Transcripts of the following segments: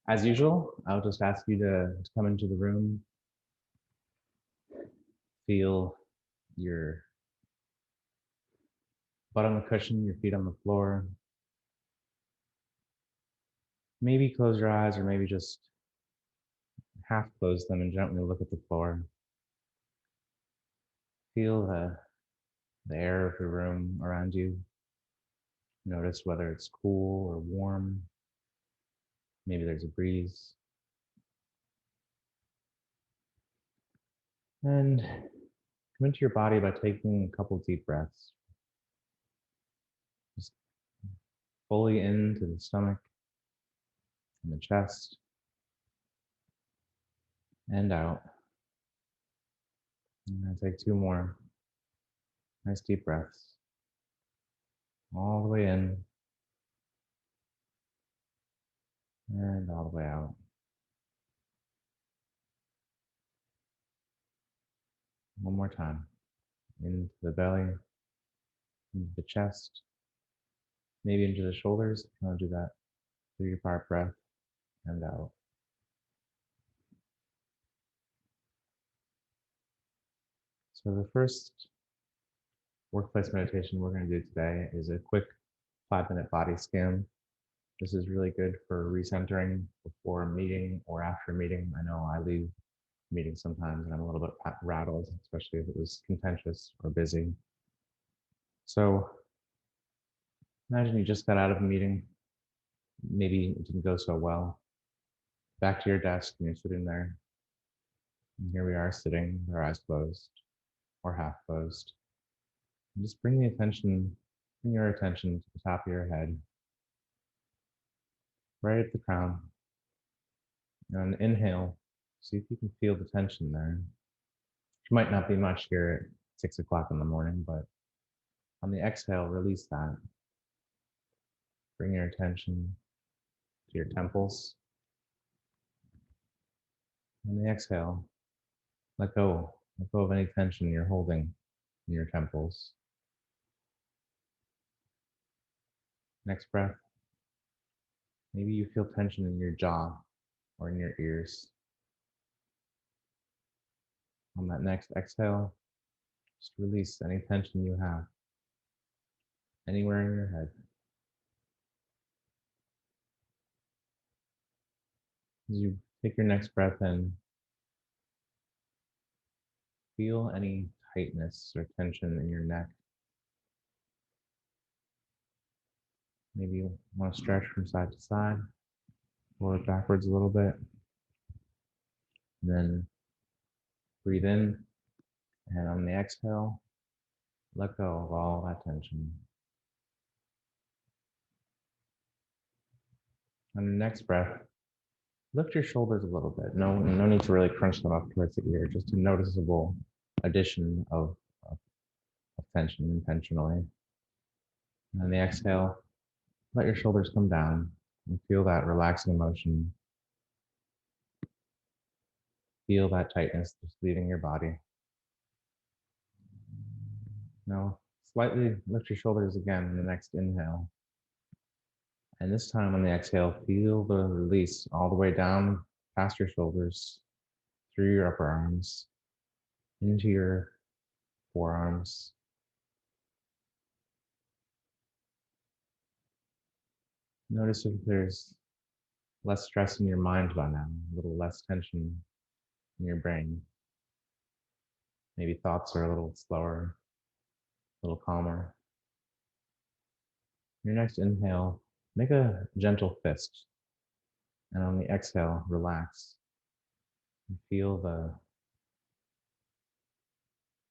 As usual, I'll just ask you to come into the room, feel your butt on the cushion, your feet on the floor. Maybe close your eyes or maybe just half close them and gently look at the floor. Feel the air of the room around you. Notice whether it's cool or warm. Maybe there's a breeze. And come into your body by taking a couple deep breaths. Just fully into the stomach and the chest and out. And I take two more nice deep breaths. All the way in and all the way out. One more time. Into the belly, into the chest, maybe into the shoulders. If you want to do that, 3-part breath and out. So the first workplace meditation we're going to do today is a quick 5-minute body scan. This is really good for recentering before a meeting or after a meeting. I know I leave meetings sometimes and I'm a little bit rattled, especially if it was contentious or busy. So imagine you just got out of a meeting. Maybe it didn't go so well. Back to your desk and you're sitting there. And here we are sitting, with our eyes closed or half closed. And just bring your attention to the top of your head, right at the crown. And on the inhale, see if you can feel the tension there. It might not be much here at 6 o'clock in the morning, but on the exhale, release that. Bring your attention to your temples. On the exhale, let go of any tension you're holding in your temples. Next breath, maybe you feel tension in your jaw or in your ears. On that next exhale, just release any tension you have anywhere in your head. As you take your next breath in, feel any tightness or tension in your neck. Maybe you want to stretch from side to side, or backwards a little bit. And then breathe in, and on the exhale, let go of all that tension. On your next breath, lift your shoulders a little bit. No need to really crunch them up towards the ear, just a noticeable addition of tension intentionally. And on the exhale, let your shoulders come down and feel that relaxing motion. Feel that tightness just leaving your body. Now, slightly lift your shoulders again in the next inhale. And this time on the exhale, feel the release all the way down past your shoulders, through your upper arms, into your forearms. Notice if there's less stress in your mind by now, a little less tension in your brain. Maybe thoughts are a little slower, a little calmer. Your next inhale, make a gentle fist. And on the exhale, relax. And feel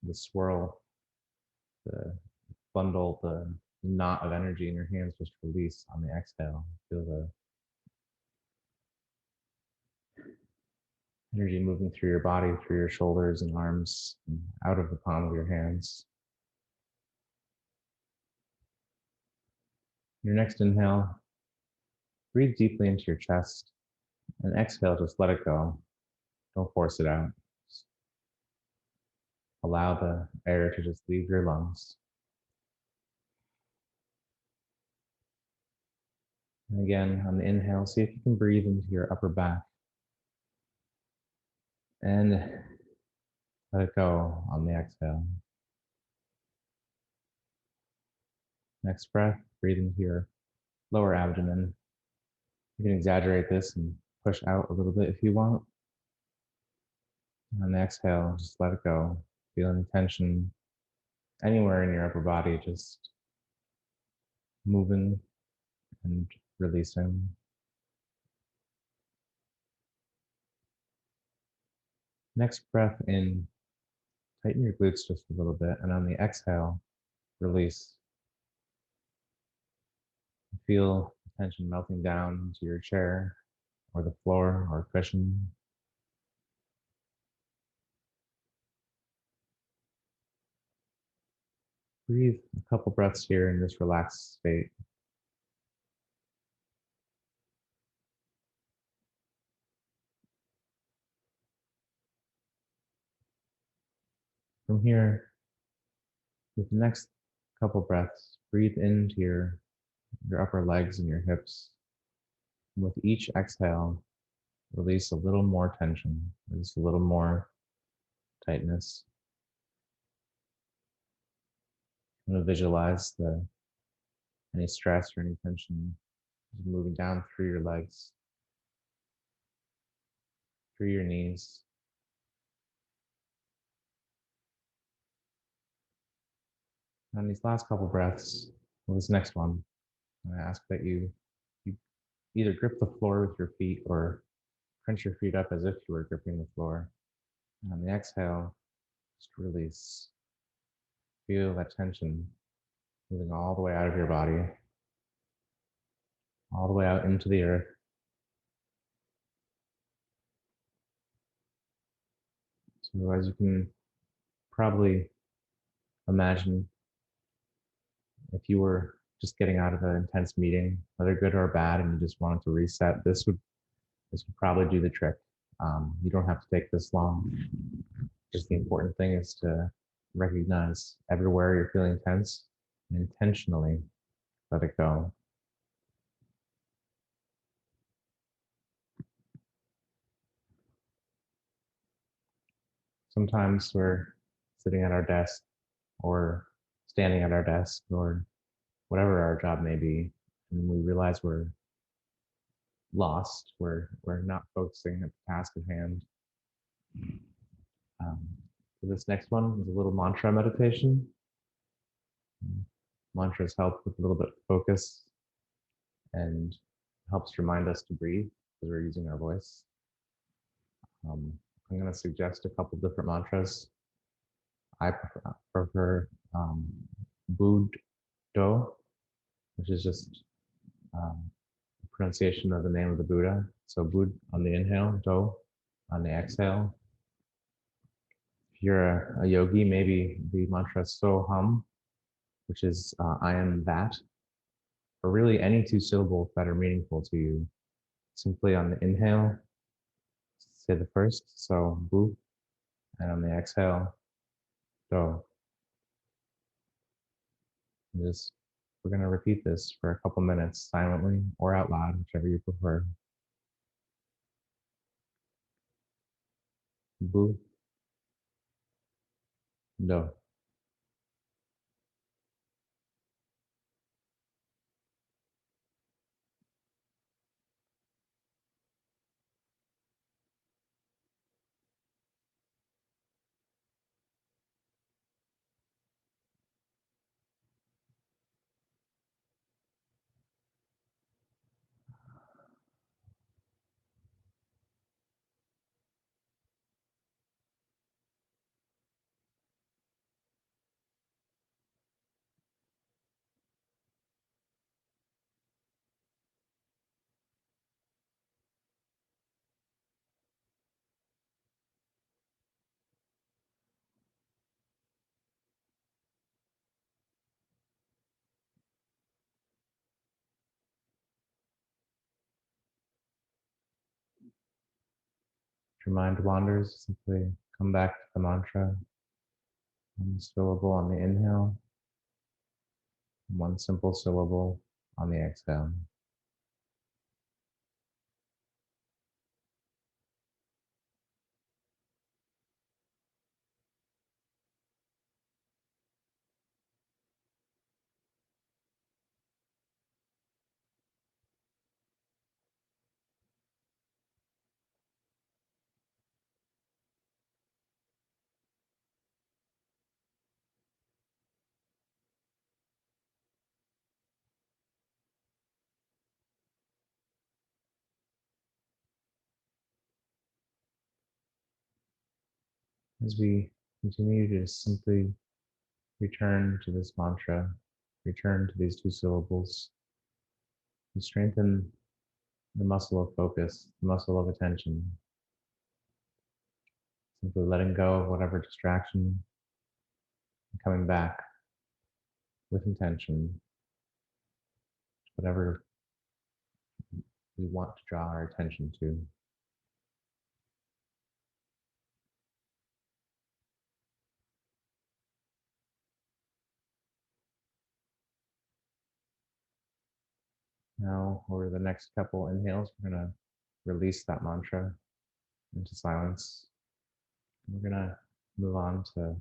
the swirl, the bundle, the knot of energy in your hands just release on the exhale. Feel the energy moving through your body, through your shoulders and arms, and out of the palm of your hands. Your next inhale, breathe deeply into your chest, and exhale, just let it go. Don't force it out. Just allow the air to just leave your lungs. And again, on the inhale, see if you can breathe into your upper back. And let it go on the exhale. Next breath, breathe into your lower abdomen. You can exaggerate this and push out a little bit if you want. On the exhale, just let it go. Feel any tension anywhere in your upper body, just moving and releasing. Next breath in, tighten your glutes just a little bit. And on the exhale, release. Feel the tension melting down into your chair or the floor or cushion. Breathe a couple breaths here in this relaxed state. From here, with the next couple breaths, breathe into your upper legs and your hips. And with each exhale, release a little more tension, release a little more tightness. I'm going to visualize any stress or any tension just moving down through your legs, through your knees. And on these last couple breaths, well, this next one, I ask that you either grip the floor with your feet or crunch your feet up as if you were gripping the floor. And on the exhale, just release. Feel that tension moving all the way out of your body, all the way out into the earth. So as you can probably imagine, if you were just getting out of an intense meeting, whether good or bad, and you just wanted to reset, this would probably do the trick. You don't have to take this long. Just the important thing is to recognize everywhere you're feeling tense and intentionally let it go. Sometimes we're sitting at our desk or standing at our desk or whatever our job may be, and we realize we're lost, we're not focusing at the task at hand. So this next one is a little mantra meditation. Mantras help with a little bit of focus and helps remind us to breathe because we're using our voice. I'm going to suggest a couple different mantras. I prefer Buddho, which is just pronunciation of the name of the Buddha. So Bud on the inhale, Do on the exhale. If you're a yogi, maybe the mantra So Hum, which is I am that, or really any two syllables that are meaningful to you. Simply on the inhale, say the first, so Bu, and on the exhale, Do. Just we're going to repeat this for a couple minutes silently or out loud, whichever you prefer. Bu, Do. If your mind wanders, simply come back to the mantra. One syllable on the inhale, one simple syllable on the exhale. as we continue to simply return to this mantra, return to these two syllables, we strengthen the muscle of focus, the muscle of attention, simply letting go of whatever distraction and coming back with intention, whatever we want to draw our attention to. Now, over the next couple inhales, we're going to release that mantra into silence. We're going to move on to a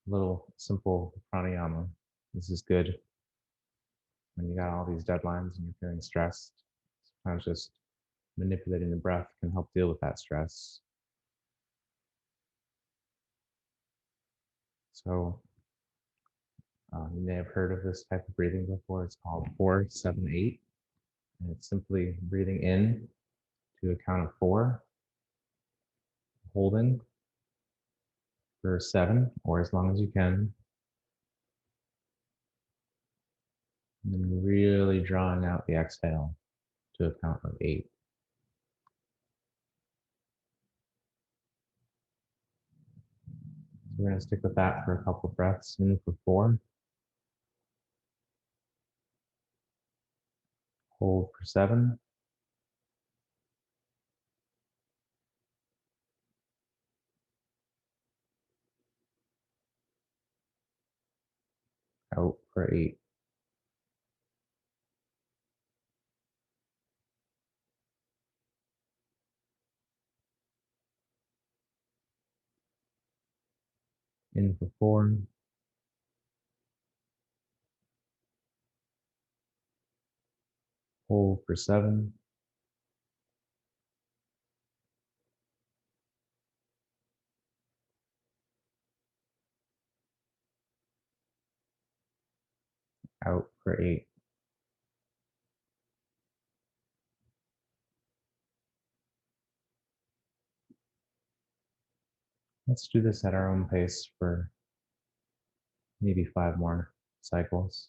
little simple pranayama. This is good when you got all these deadlines and you're feeling stressed. Sometimes just manipulating the breath can help deal with that stress. So you may have heard of this type of breathing before. It's called 4-7-8. And it's simply breathing in to a count of 4, holding for 7 or as long as you can, and then really drawing out the exhale to a count of 8. So we're going to stick with that for a couple of breaths. In for 4, hold for 7, out for 8. In for 4, hold for 7, out for 8. Let's do this at our own pace for maybe 5 more cycles.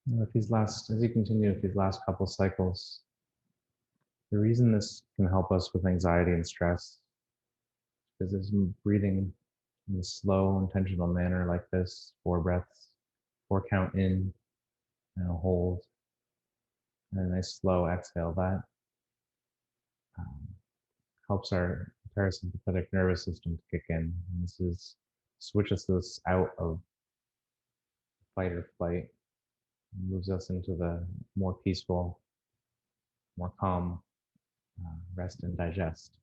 With these as you continue with these last couple cycles, the reason this can help us with anxiety and stress is this breathing in a slow, intentional manner like this, 4 breaths, 4 count in and a hold, and a nice slow exhale. That um, helps our parasympathetic nervous system to kick in. And this switches us out of fight or flight, moves us into the more peaceful, more calm, rest and digest.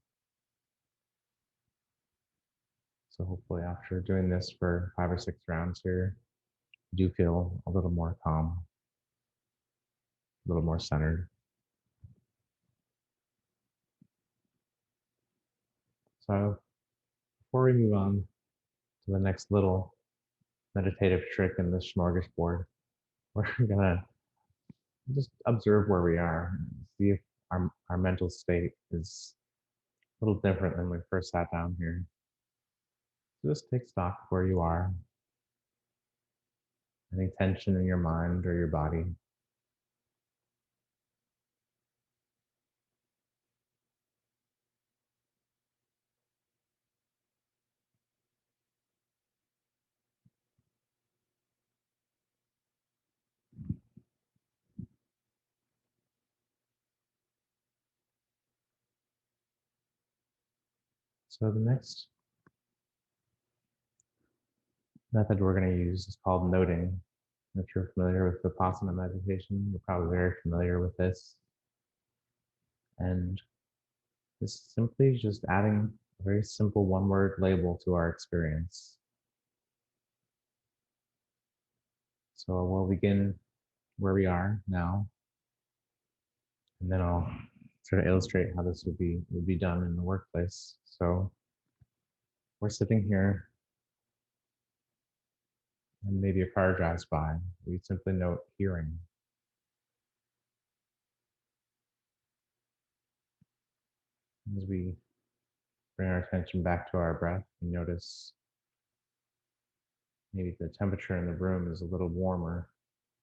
So hopefully after doing this for 5 or 6 rounds here, you do feel a little more calm, a little more centered. So before we move on to the next little meditative trick in this smorgasbord, we're gonna just observe where we are, see if our mental state is a little different than when we first sat down here. So just take stock of where you are, any tension in your mind or your body. So the next method we're going to use is called noting. If you're familiar with Vipassana meditation, you're probably very familiar with this. And this is simply just adding a very simple one-word label to our experience. So we'll begin where we are now, and then I'll sort of illustrate how this would be done in the workplace. So we're sitting here, and maybe a car drives by. We simply note hearing. As we bring our attention back to our breath, we notice maybe the temperature in the room is a little warmer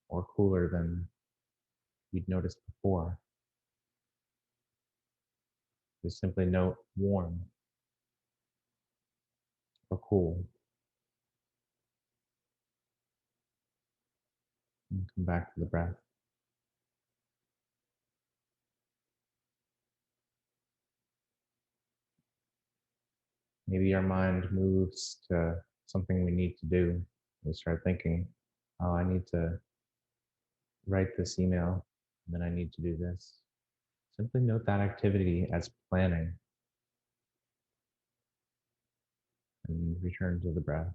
or cooler than we'd noticed before. We simply note warm or cool, and come back to the breath. Maybe our mind moves to something we need to do. We start thinking, oh, I need to write this email, and then I need to do this. Simply note that activity as planning and return to the breath.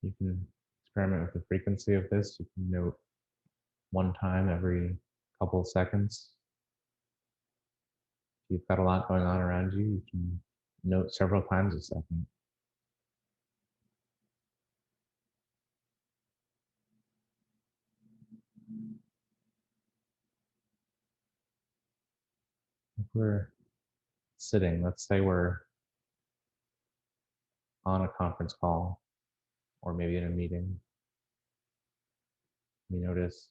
You can experiment with the frequency of this. You can note one time every couple of seconds. If you've got a lot going on around you, you can note several times a second. If we're sitting, let's say we're on a conference call or maybe in a meeting, we notice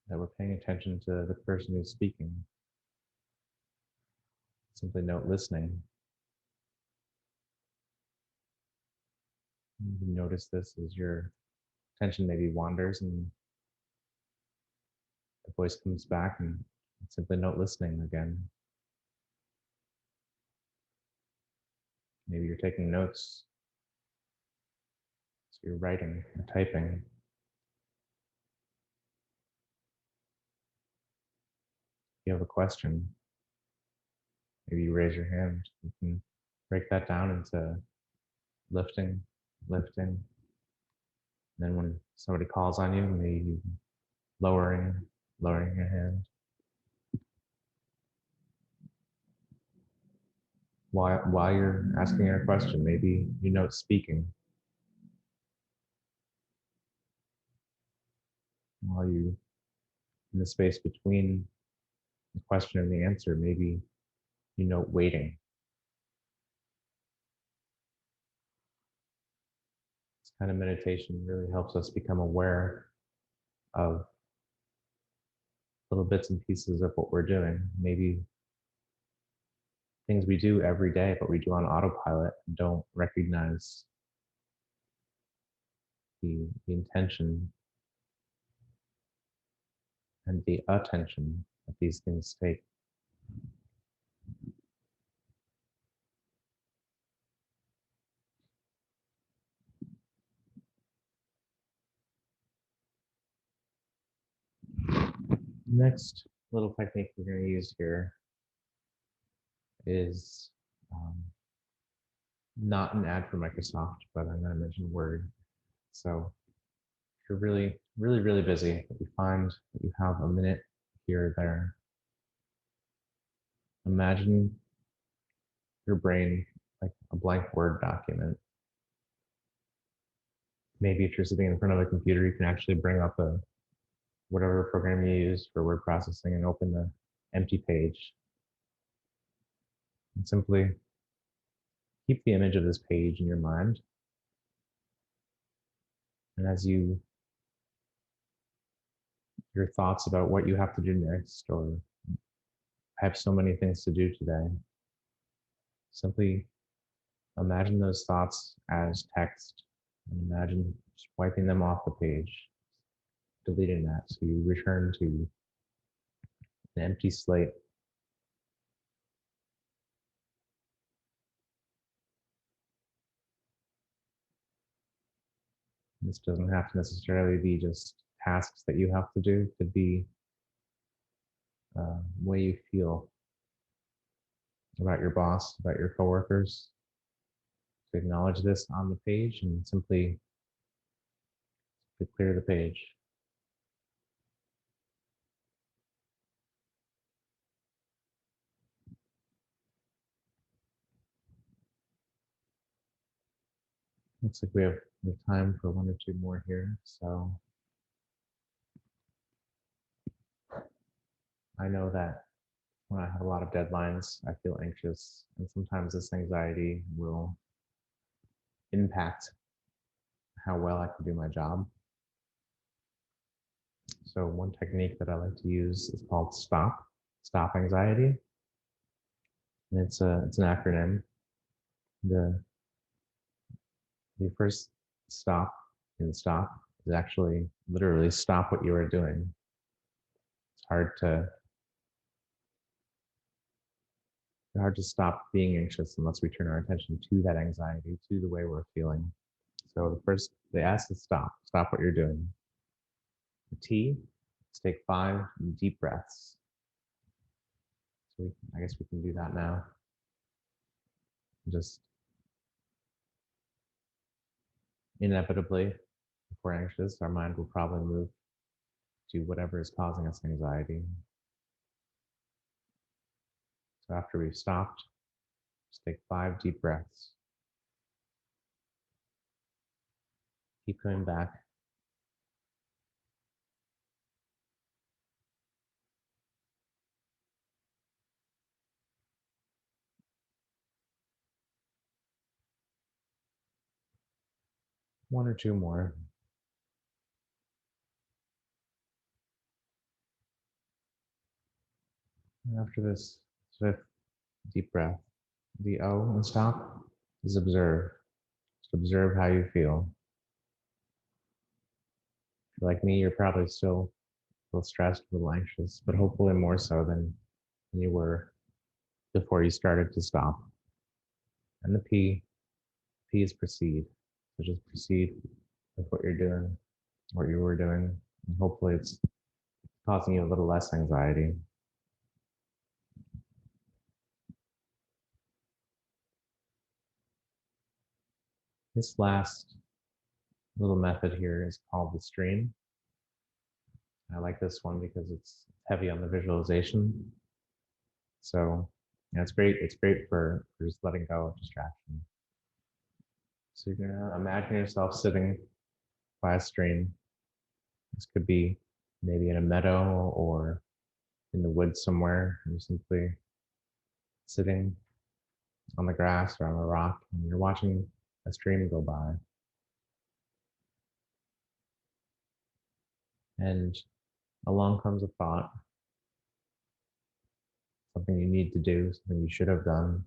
that we're paying attention to the person who's speaking. Simply note listening. You can notice this as your attention maybe wanders and the voice comes back, and simply note listening again. Maybe you're taking notes, so you're writing or typing. If you have a question, maybe you raise your hand. You can break that down into lifting, lifting. And then when somebody calls on you, maybe lowering, lowering your hand. While you're asking your question, maybe you note speaking. While you, in the space between the question and the answer, maybe you note waiting. This kind of meditation really helps us become aware of little bits and pieces of what we're doing. Maybe things we do every day, but we do on autopilot and don't recognize the intention and the attention that these things take. Next little technique we're going to use here is not an ad for Microsoft, but I'm going to mention Word. So if you're really, really, really busy, but you find that you have a minute here or there, imagine your brain like a blank Word document. Maybe if you're sitting in front of a computer, you can actually bring up whatever program you use for word processing and open the empty page. And simply keep the image of this page in your mind. And as your thoughts about what you have to do next, or I have so many things to do today, simply imagine those thoughts as text and imagine just wiping them off the page, deleting that so you return to an empty slate. This doesn't have to necessarily be just tasks that you have to do. It could be the way you feel about your boss, about your coworkers. To acknowledge this on the page and simply to clear the page. Looks like we have time for one or two more here. So I know that when I have a lot of deadlines, I feel anxious, and sometimes this anxiety will impact how well I can do my job. So one technique that I like to use is called stop anxiety. And it's an acronym. The first stop in stop is actually literally stop what you are doing. It's hard to stop being anxious unless we turn our attention to that anxiety, to the way we're feeling. So the S is stop. Stop what you're doing. The T is take 5 deep breaths. So I guess we can do that now. Just inevitably, if we're anxious, our mind will probably move to whatever is causing us anxiety. So after we've stopped, just take 5 deep breaths. Keep coming back. One or two more. And after this 5th deep breath, the O and stop is observe. Just observe how you feel. If you're like me, you're probably still a little stressed, a little anxious, but hopefully more so than you were before you started to stop. And the P is proceed. So just proceed with what you're doing, what you were doing. And hopefully it's causing you a little less anxiety. This last little method here is called the stream. I like this one because it's heavy on the visualization. So it's great. It's great for just letting go of distraction. So you're gonna imagine yourself sitting by a stream. This could be maybe in a meadow or in the woods somewhere. You're simply sitting on the grass or on a rock and you're watching a stream go by. And along comes a thought, something you need to do, something you should have done.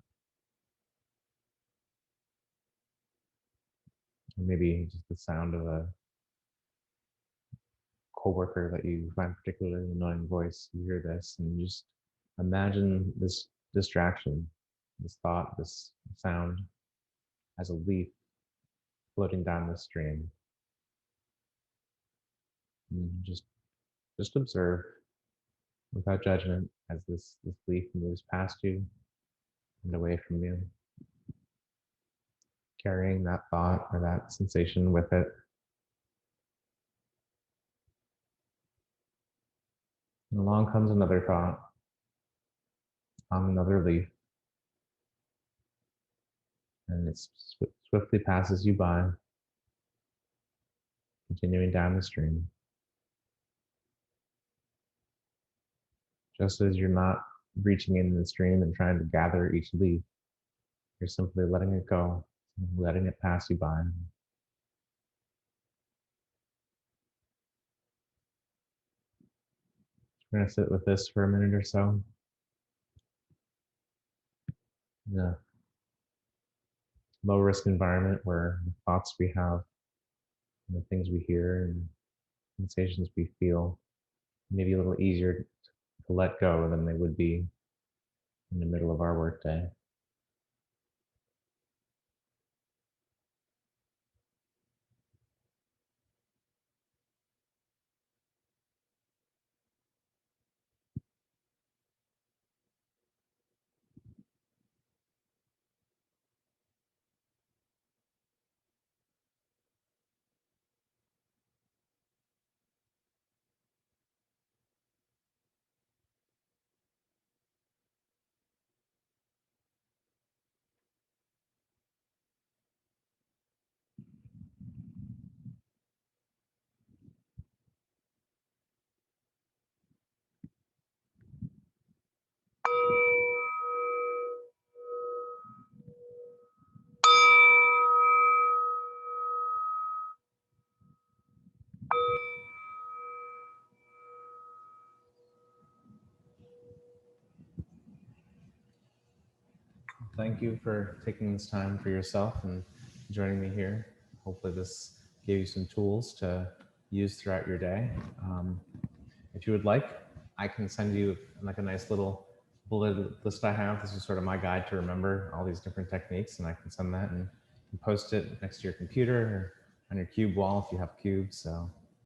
Or maybe just the sound of a coworker that you find particularly annoying voice. You hear this and you just imagine this distraction, this thought, this sound as a leaf floating down the stream. And just observe without judgment as this leaf moves past you and away from you, carrying that thought or that sensation with it. And along comes another thought on another leaf. and it swiftly passes you by, continuing down the stream. Just as you're not reaching into the stream and trying to gather each leaf, you're simply letting it go, letting it pass you by. We're going to sit with this for a minute or so. In a low risk environment where the thoughts we have, and the things we hear, and sensations we feel, maybe a little easier to let go than they would be in the middle of our workday. Thank you for taking this time for yourself and joining me here. Hopefully this gave you some tools to use throughout your day. If you would like, I can send you like a nice little bullet list I have. This is sort of my guide to remember all these different techniques, and I can send that and post it next to your computer or on your cube wall if you have cubes. So